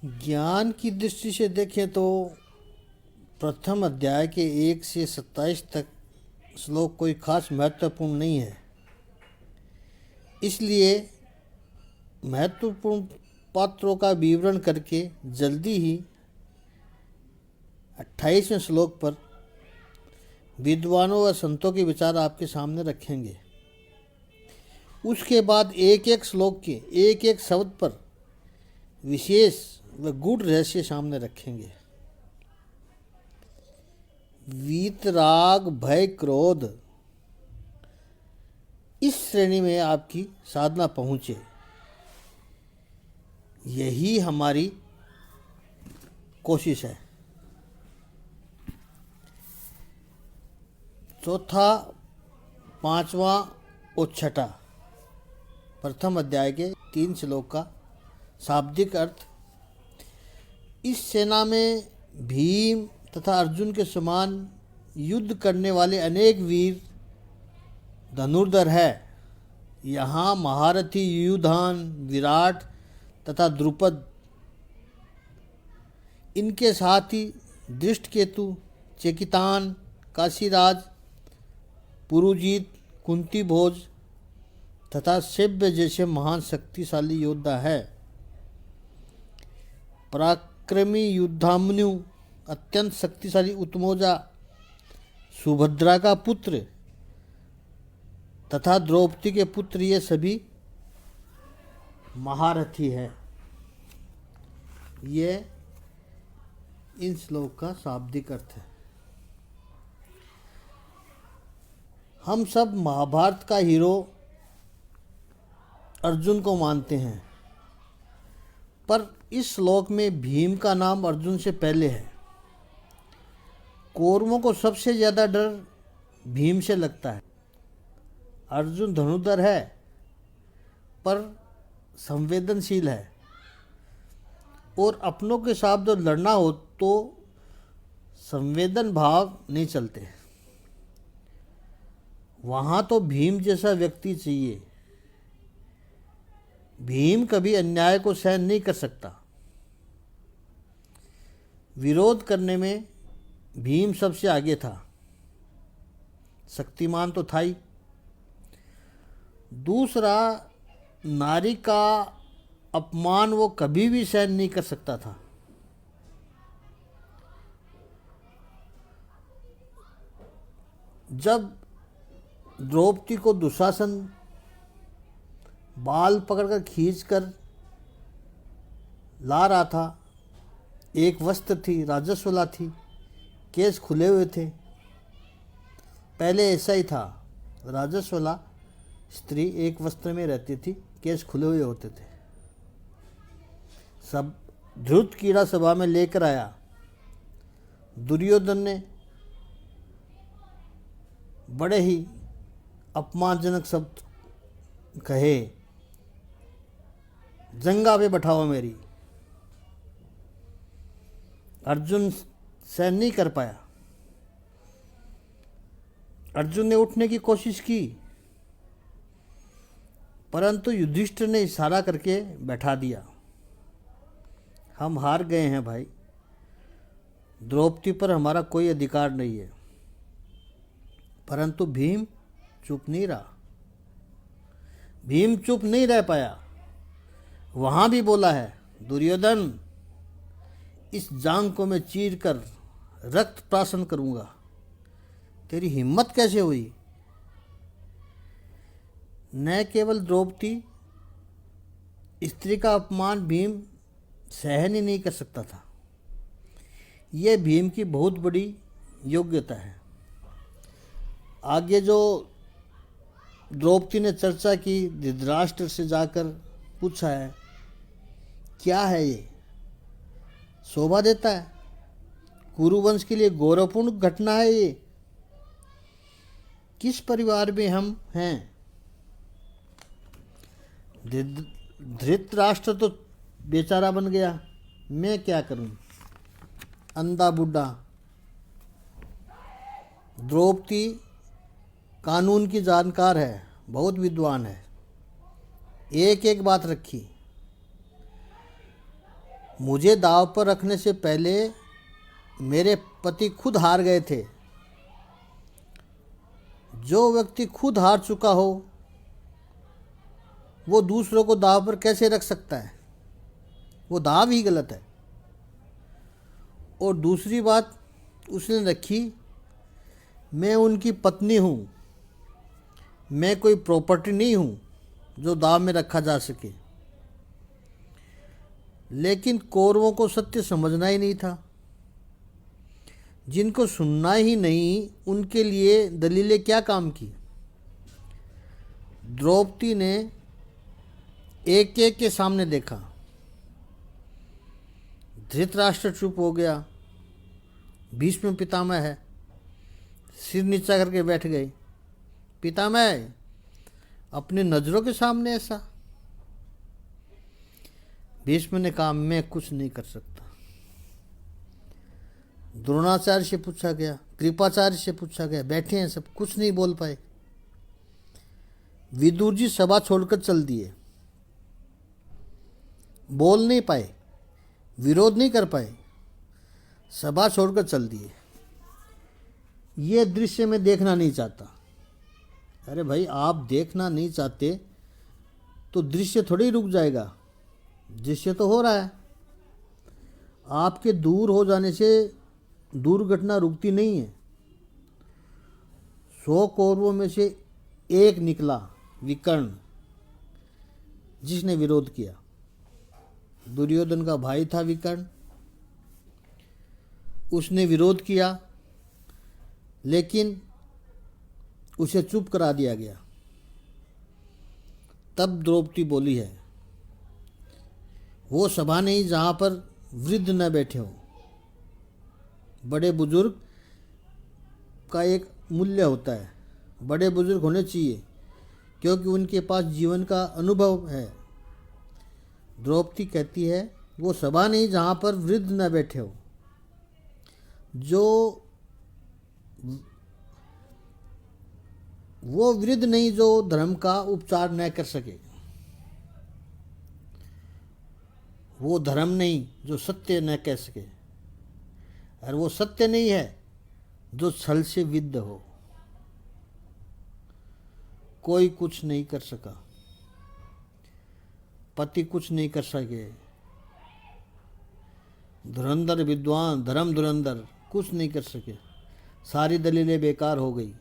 ज्ञान की दृष्टि से देखें तो प्रथम अध्याय के 1 से 27 तक श्लोक कोई खास महत्वपूर्ण नहीं है। इसलिए महत्वपूर्ण पात्रों का विवरण करके जल्दी ही 28वें श्लोक पर विद्वानों व संतों के विचार आपके सामने रखेंगे। उसके बाद एक एक श्लोक के एक एक शब्द पर विशेष व गूढ़ रहस्य सामने रखेंगे। वीतराग भय क्रोध इस श्रेणी में आपकी साधना पहुँचे, यही हमारी कोशिश है। चौथा, पांचवा और छठा प्रथम अध्याय के 3 श्लोक का शाब्दिक अर्थ। इस सेना में भीम तथा अर्जुन के समान युद्ध करने वाले अनेक वीर धनुर्धर है। यहाँ महारथी युयुधान, विराट तथा द्रुपद, इनके साथ ही दृष्टकेतु, चेकितान, काशीराज, पुरुजीत, कुंती भोज तथा शिव्य जैसे महान शक्तिशाली योद्धा है। पराक्रमी युद्धामन्यु, अत्यंत शक्तिशाली उत्मोजा, सुभद्रा का पुत्र तथा द्रौपदी के पुत्र, ये सभी महारथी हैं। ये इन श्लोक का शाब्दिक अर्थ है। हम सब महाभारत का हीरो अर्जुन को मानते हैं, पर इस श्लोक में भीम का नाम अर्जुन से पहले है। कौरवों को सबसे ज़्यादा डर भीम से लगता है। अर्जुन धनुर्धर है पर संवेदनशील है, और अपनों के साथ जब लड़ना हो तो संवेदन भाव नहीं चलते। वहाँ तो भीम जैसा व्यक्ति चाहिए। भीम कभी अन्याय को सहन नहीं कर सकता। विरोध करने में भीम सबसे आगे था, शक्तिमान तो था ही। दूसरा, नारी का अपमान वो कभी भी सहन नहीं कर सकता था। जब द्रौपदी को दुशासन बाल पकड़कर खींचकर ला रहा था, एक वस्त्र थी, राजस्वला थी, केस खुले हुए थे। पहले ऐसा ही था, राजस्वला स्त्री एक वस्त्र में रहती थी, केस खुले हुए होते थे। सब धृत कीड़ा सभा में लेकर आया। दुर्योधन ने बड़े ही अपमानजनक शब्द कहे, जंगा पे बैठाओ मेरी। अर्जुन सहन नहीं कर पाया। अर्जुन ने उठने की कोशिश की, परंतु युधिष्ठिर ने इशारा करके बैठा दिया। हम हार गए हैं भाई, द्रौपदी पर हमारा कोई अधिकार नहीं है। परंतु भीम चुप नहीं रहा। भीम चुप नहीं रह पाया। वहाँ भी बोला है, दुर्योधन, इस जांग को मैं चीर कर रक्त प्राशन करूँगा। तेरी हिम्मत कैसे हुई? न केवल द्रौपदी, स्त्री का अपमान भीम सहन ही नहीं कर सकता था। यह भीम की बहुत बड़ी योग्यता है। आगे जो द्रौपदी ने चर्चा की, धृतराष्ट्र से जाकर पूछा है, क्या है ये? शोभा देता है? कुरुवंश के लिए गौरवपूर्ण घटना है ये? किस परिवार में हम हैं? धृतराष्ट्र तो बेचारा बन गया, मैं क्या करूं? अंधा बूढ़ा। द्रौपदी कानून की जानकार है, बहुत विद्वान है। एक एक बात रखी। मुझे दांव पर रखने से पहले मेरे पति खुद हार गए थे। जो व्यक्ति खुद हार चुका हो वो दूसरों को दांव पर कैसे रख सकता है? वो दांव ही गलत है। और दूसरी बात उसने रखी, मैं उनकी पत्नी हूँ, मैं कोई प्रॉपर्टी नहीं हूँ जो दांव में रखा जा सके। लेकिन कौरवों को सत्य समझना ही नहीं था। जिनको सुनना ही नहीं, उनके लिए दलीलें क्या काम की। द्रौपदी ने एक एक के सामने देखा। धृतराष्ट्र चुप हो गया। भीष्म पितामह है, सिर नीचा करके बैठ गए। पितामह, अपनी नजरों के सामने ऐसा? भीष्म ने कहा, मैं कुछ नहीं कर सकता। द्रोणाचार्य से पूछा गया, कृपाचार्य से पूछा गया, बैठे हैं सब, कुछ नहीं बोल पाए। विदुर जी सभा छोड़कर चल दिए, बोल नहीं पाए, विरोध नहीं कर पाए, सभा छोड़कर चल दिए। ये दृश्य मैं देखना नहीं चाहता। अरे भाई, आप देखना नहीं चाहते तो दृश्य थोड़ी रुक जाएगा। दृश्य तो हो रहा है। आपके दूर हो जाने से दुर्घटना रुकती नहीं है। 100 कौरवों में से एक निकला, विकर्ण, जिसने विरोध किया। दुर्योधन का भाई था विकर्ण, उसने विरोध किया, लेकिन उसे चुप करा दिया गया। तब द्रौपदी बोली है, वो सभा नहीं जहाँ पर वृद्ध न बैठे हो। बड़े बुजुर्ग का एक मूल्य होता है, बड़े बुजुर्ग होने चाहिए, क्योंकि उनके पास जीवन का अनुभव है। द्रौपदी कहती है, वो सभा नहीं जहाँ पर वृद्ध न बैठे हो। वो वृद्ध नहीं जो धर्म का उपचार न कर सके। वो धर्म नहीं जो सत्य न कह सके। और वो सत्य नहीं है जो छल से विद्ध हो। कोई कुछ नहीं कर सका, पति कुछ नहीं कर सके, धुरंधर विद्वान, धर्म धुरंधर कुछ नहीं कर सके। सारी दलीलें बेकार हो गई।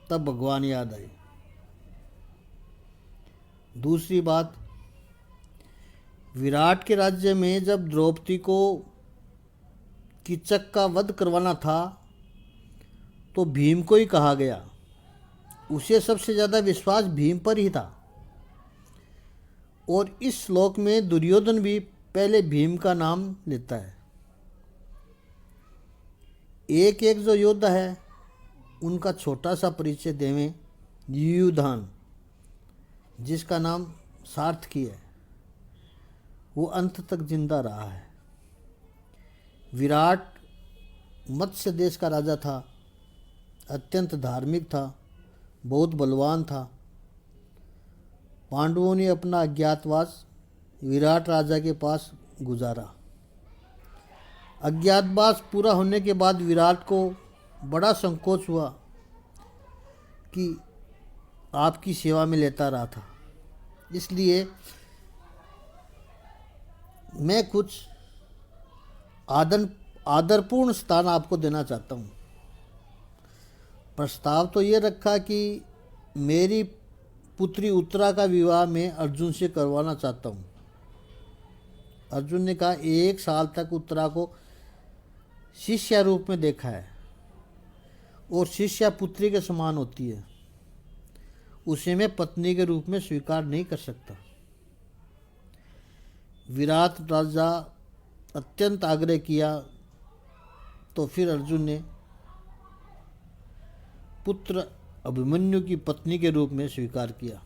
तब भगवान याद आए। दूसरी बात, विराट के राज्य में जब द्रौपदी को कीचक का वध करवाना था तो भीम को ही कहा गया। उसे सबसे ज़्यादा विश्वास भीम पर ही था। और इस श्लोक में दुर्योधन भी पहले भीम का नाम लेता है। एक एक जो योद्धा है उनका छोटा सा परिचय देवें। युयुधान, जिसका नाम सार्थकी है, वो अंत तक जिंदा रहा है। विराट मत्स्य देश का राजा था, अत्यंत धार्मिक था, बहुत बलवान था। पांडवों ने अपना अज्ञातवास विराट राजा के पास गुजारा। अज्ञातवास पूरा होने के बाद विराट को बड़ा संकोच हुआ कि आपकी सेवा में लेता रहा था, इसलिए मैं कुछ आदरपूर्ण स्थान आपको देना चाहता हूँ। प्रस्ताव तो ये रखा कि मेरी पुत्री उत्तरा का विवाह मैं अर्जुन से करवाना चाहता हूँ। अर्जुन ने कहा, 1 साल तक उत्तरा को शिष्या रूप में देखा है और शिष्या पुत्री के समान होती है, उसे मैं पत्नी के रूप में स्वीकार नहीं कर सकता। विराट राजा अत्यंत आग्रह किया तो फिर अर्जुन ने पुत्र अभिमन्यु की पत्नी के रूप में स्वीकार किया।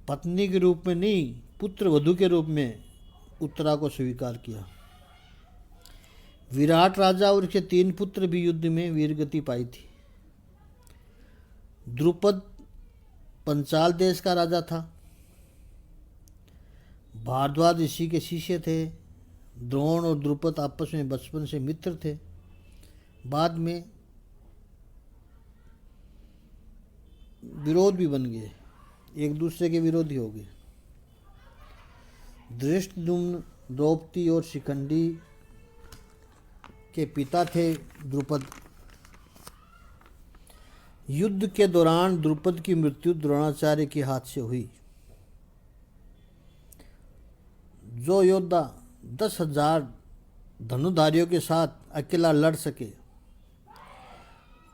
पत्नी के रूप में नहीं, पुत्र वधू के रूप में उत्तरा को स्वीकार किया। विराट राजा और उसके 3 पुत्र भी युद्ध में वीरगति पाई थी। द्रुपद पंचाल देश का राजा था। भारद्वाज ऋषि के शिष्य थे। द्रोण और द्रुपद आपस में बचपन से मित्र थे। बाद में विरोध भी बन गए, एक दूसरे के विरोधी हो गए। धृष्टद्युम्न द्रौपदी और शिखंडी के पिता थे द्रुपद। युद्ध के दौरान द्रुपद की मृत्यु द्रोणाचार्य के हाथ से हुई। जो योद्धा 10,000 धनुधारियों के साथ अकेला लड़ सके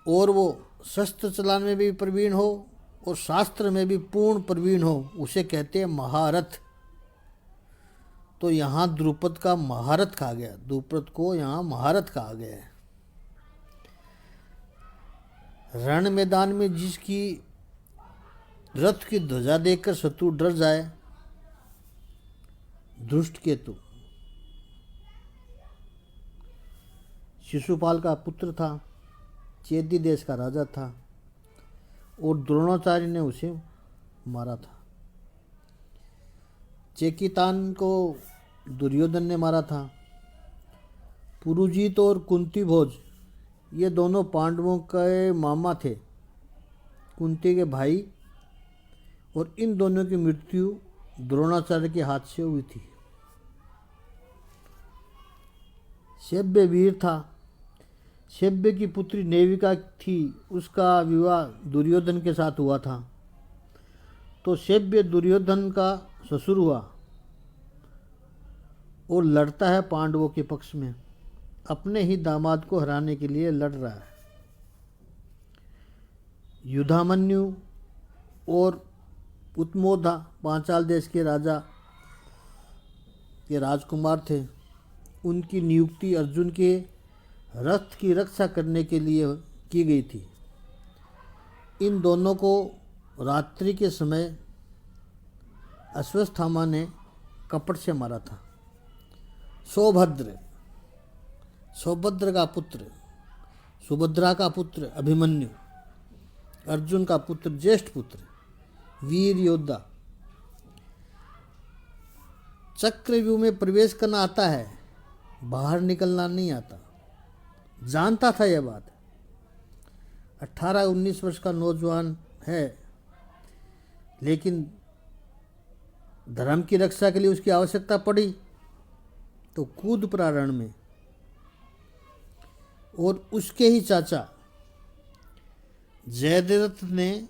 और वो शस्त्र चलाने में भी प्रवीण हो और शास्त्र में भी पूर्ण प्रवीण हो, उसे कहते हैं महारथ। तो यहाँ द्रुपद का महारथ कहा गया, द्रुपद को यहाँ महारथ कहा गया है। रण मैदान में जिसकी रथ की ध्वजा देखकर शत्रु डर जाए, धृष्टकेतु शिशुपाल का पुत्र था, चेदी देश का राजा था और द्रोणाचार्य ने उसे मारा था। चेकितान को दुर्योधन ने मारा था। पुरुजीत और कुंती भोज ये दोनों पांडवों के मामा थे, कुंती के भाई, और इन दोनों की मृत्यु द्रोणाचार्य के हाथ से हुई थी। शैब्य वीर था। शैब्य की पुत्री नेविका थी, उसका विवाह दुर्योधन के साथ हुआ था। तो शैब्य दुर्योधन का ससुर हुआ और लड़ता है पांडवों के पक्ष में, अपने ही दामाद को हराने के लिए लड़ रहा है। युधामन्यु और उत्मोधा पांचाल देश के राजा के राजकुमार थे। उनकी नियुक्ति अर्जुन के रथ की रक्षा करने के लिए की गई थी। इन दोनों को रात्रि के समय अश्वत्थामा ने कपट से मारा था। सौभद्र का पुत्र, सुभद्रा का पुत्र अभिमन्यु, अर्जुन का पुत्र, ज्येष्ठ पुत्र, वीर योद्धा। चक्रव्यूह में प्रवेश करना आता है, बाहर निकलना नहीं आता। जानता था यह बात। 18-19 वर्ष का नौजवान है, लेकिन धर्म की रक्षा के लिए उसकी आवश्यकता पड़ी तो कूद पड़ा रण में। और उसके ही चाचा जयद्रथ ने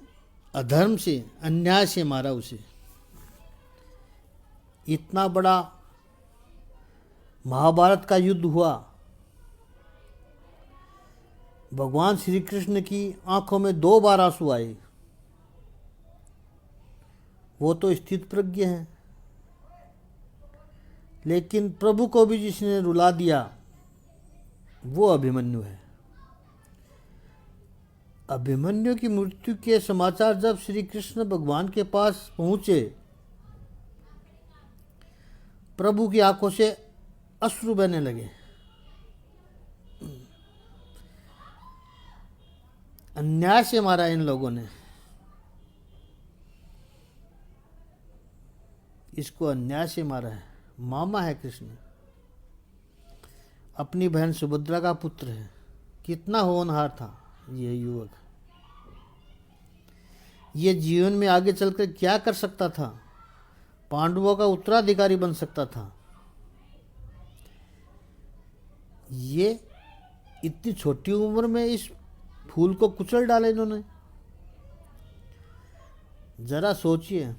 अधर्म से, अन्याय से मारा उसे। इतना बड़ा महाभारत का युद्ध हुआ। भगवान श्री कृष्ण की आंखों में 2 बार आंसू आए। वो तो स्थित प्रज्ञ हैं, लेकिन प्रभु को भी जिसने रुला दिया वो अभिमन्यु है। अभिमन्यु की मृत्यु के समाचार जब श्री कृष्ण भगवान के पास पहुंचे, प्रभु की आंखों से अश्रु बहने लगे। अन्याय से मारा इन लोगों ने, इसको अन्याय से मारा है। मामा है कृष्ण, अपनी बहन सुभद्रा का पुत्र है। कितना होनहार था यह युवक। ये जीवन में आगे चलकर क्या कर सकता था? पांडवों का उत्तराधिकारी बन सकता था। ये इतनी छोटी उम्र में इस फूल को कुचल डाला इन्होंने। जरा सोचिए,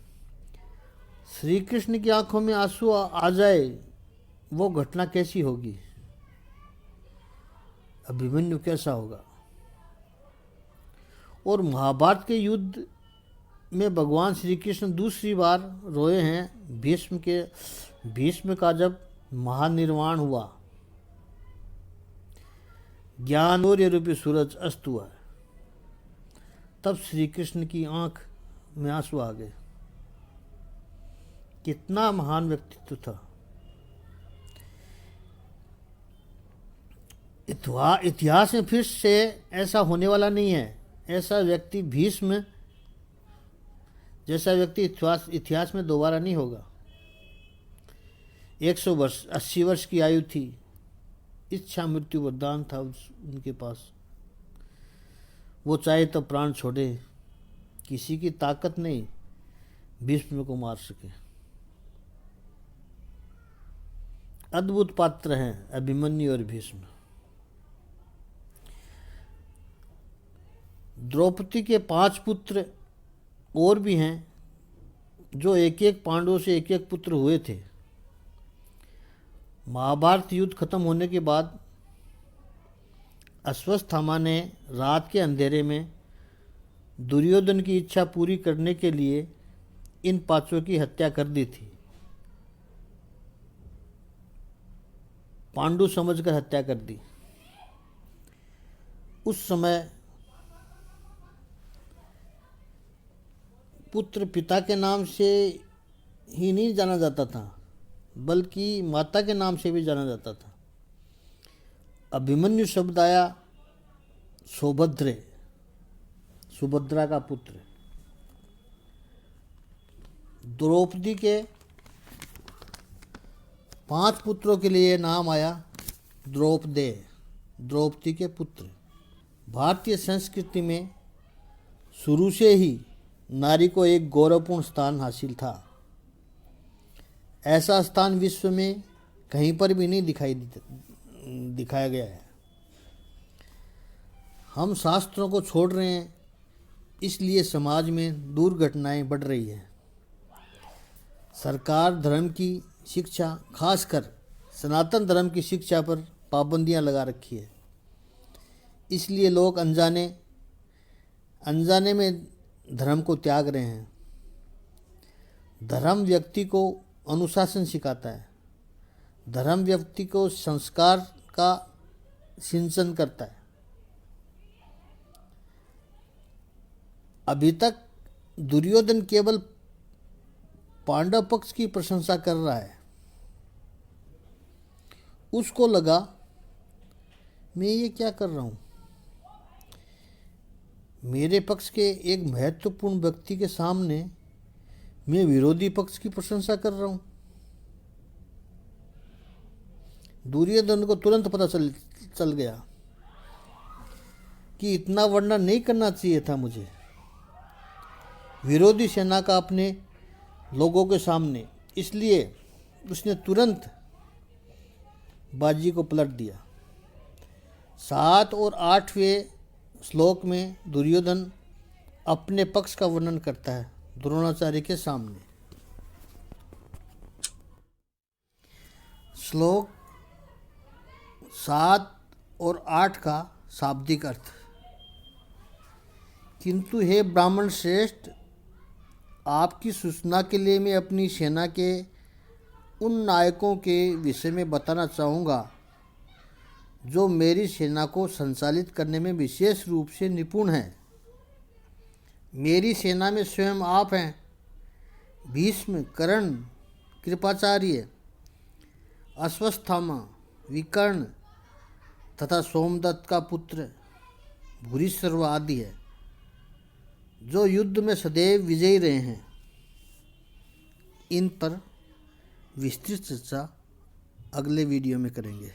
श्री कृष्ण की आंखों में आंसू आ जाए, वो घटना कैसी होगी? अभिमन्यु कैसा होगा? और महाभारत के युद्ध में भगवान श्री कृष्ण दूसरी बार रोए हैं। भीष्म का जब महानिर्वाण हुआ, ज्ञान और रूपी सूरज अस्त हुआ, तब श्री कृष्ण की आंख में आंसू आ गए। कितना महान व्यक्तित्व था। इतिहास में फिर से ऐसा होने वाला नहीं है। ऐसा व्यक्ति भीष्म जैसा व्यक्ति इतिहास में दोबारा नहीं होगा। 100 वर्ष 80 वर्ष की आयु थी, इच्छा मृत्यु वरदान था उनके पास। वो चाहे तो प्राण छोड़े, किसी की ताकत नहीं भीष्म को मार सके। अद्भुत पात्र हैं अभिमन्यु और भीष्म। द्रौपदी के 5 पुत्र और भी हैं, जो एक एक पांडवों से एक एक पुत्र हुए थे। महाभारत युद्ध खत्म होने के बाद अश्वत्थामा ने रात के अंधेरे में दुर्योधन की इच्छा पूरी करने के लिए इन 5 की हत्या कर दी थी। पांडु समझकर हत्या कर दी। उस समय पुत्र पिता के नाम से ही नहीं जाना जाता था, बल्कि माता के नाम से भी जाना जाता था। अभिमन्यु शब्द आया सौभद्रे, सुभद्रा का पुत्र। द्रौपदी के 5 पुत्रों के लिए नाम आया द्रौपदे, द्रौपदी के पुत्र। भारतीय संस्कृति में शुरू से ही नारी को एक गौरवपूर्ण स्थान हासिल था। ऐसा स्थान विश्व में कहीं पर भी नहीं दिखाया गया है। हम शास्त्रों को छोड़ रहे हैं, इसलिए समाज में दुर्घटनाएं बढ़ रही हैं। सरकार धर्म की शिक्षा, खासकर सनातन धर्म की शिक्षा पर पाबंदियां लगा रखी है। इसलिए लोग अनजाने में धर्म को त्याग रहे हैं। धर्म व्यक्ति को अनुशासन सिखाता है। धर्म व्यक्ति को संस्कार का सिंचन करता है। अभी तक दुर्योधन केवल पांडव पक्ष की प्रशंसा कर रहा है। उसको लगा मैं ये क्या कर रहा हूँ, मेरे पक्ष के एक महत्वपूर्ण व्यक्ति के सामने मैं विरोधी पक्ष की प्रशंसा कर रहा हूँ। दुर्योधन को तुरंत पता चल गया कि इतना वर्णन नहीं करना चाहिए था मुझे विरोधी सेना का अपने लोगों के सामने। इसलिए उसने तुरंत बाजी को पलट दिया। 7 और 8वें श्लोक में दुर्योधन अपने पक्ष का वर्णन करता है द्रोणाचार्य के सामने। श्लोक 7 और 8 का शाब्दिक अर्थ। किंतु हे ब्राह्मण श्रेष्ठ, आपकी सूचना के लिए मैं अपनी सेना के उन नायकों के विषय में बताना चाहूँगा जो मेरी सेना को संचालित करने में विशेष रूप से निपुण हैं। मेरी सेना में स्वयं आप हैं, भीष्म, कर्ण, कृपाचार्य, अश्वत्थामा, विकर्ण तथा सोमदत्त का पुत्र भूरिश्रव आदि है, जो युद्ध में सदैव विजयी रहे हैं। इन पर विस्तृत चर्चा अगले वीडियो में करेंगे।